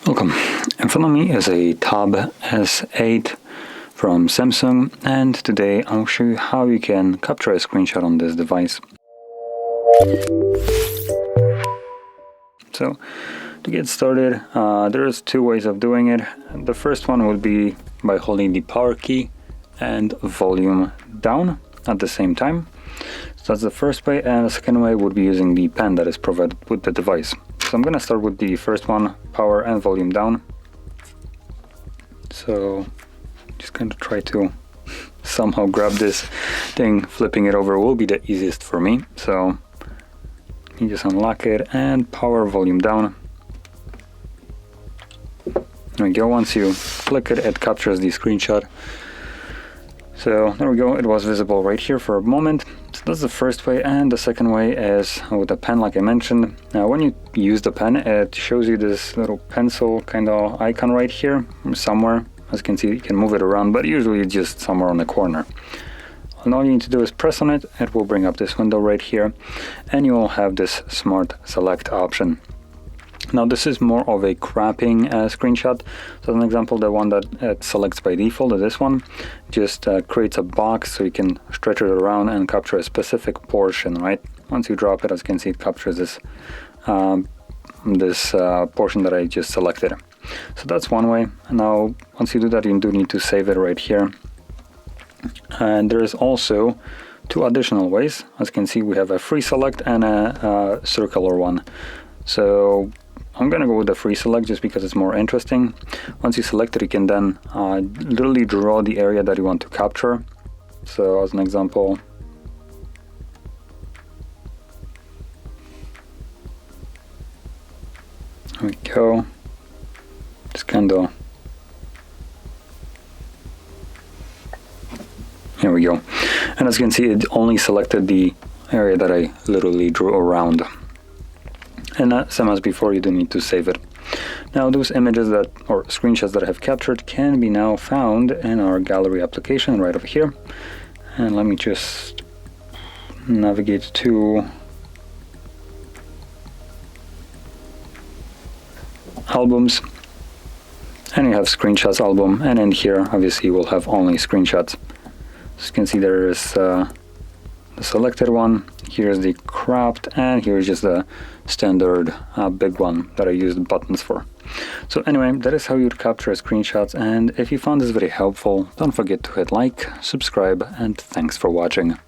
Welcome. In front of me is a Tab S8 from Samsung, and today I'll show you how you can capture a screenshot on this device. So to get started, there's two ways of doing it. The first one would be by holding the power key and volume down at the same time. So that's the first way, and the second way would be using the pen that is provided with the device. So I'm going to start with the first one, power and volume down. So just going to try to somehow grab this thing. Flipping it over will be the easiest for me. So you just unlock it and power, volume down. There we go. Once you click it, it captures the screenshot. So there we go, it was visible right here for a moment. So that's the first way, and the second way is with a pen, like I mentioned. Now when you use the pen, it shows you this little pencil kind of icon right here somewhere. As you can see, you can move it around, but usually it's just somewhere on the corner. And all you need to do is press on it. It will bring up this window right here, and you will have this Smart Select option. Now this is more of a cropping screenshot. So as an example, the one that it selects by default, this one, just creates a box so you can stretch it around and capture a specific portion, right? Once you drop it, as you can see, it captures this portion that I just selected. So that's one way. Now once you do that, you do need to save it right here. And there is also two additional ways. As you can see, we have a free select and a circular one. So I'm gonna go with the free select just because it's more interesting. Once you select it, you can then literally draw the area that you want to capture. So as an example, there we go. Just kind of, here we go. And as you can see, it only selected the area that I literally drew around. And same as before, you do need to save it. Now those images that, or screenshots that I have captured, can be now found in our gallery application right over here. And let me just navigate to albums, and you have screenshots album, and in here obviously we'll have only screenshots. As you can see, there is the selected one, here's the cropped, and here's just the standard big one that I used buttons for. So anyway, that is how you'd capture screenshots, and if you found this very helpful, don't forget to hit like, subscribe, and thanks for watching.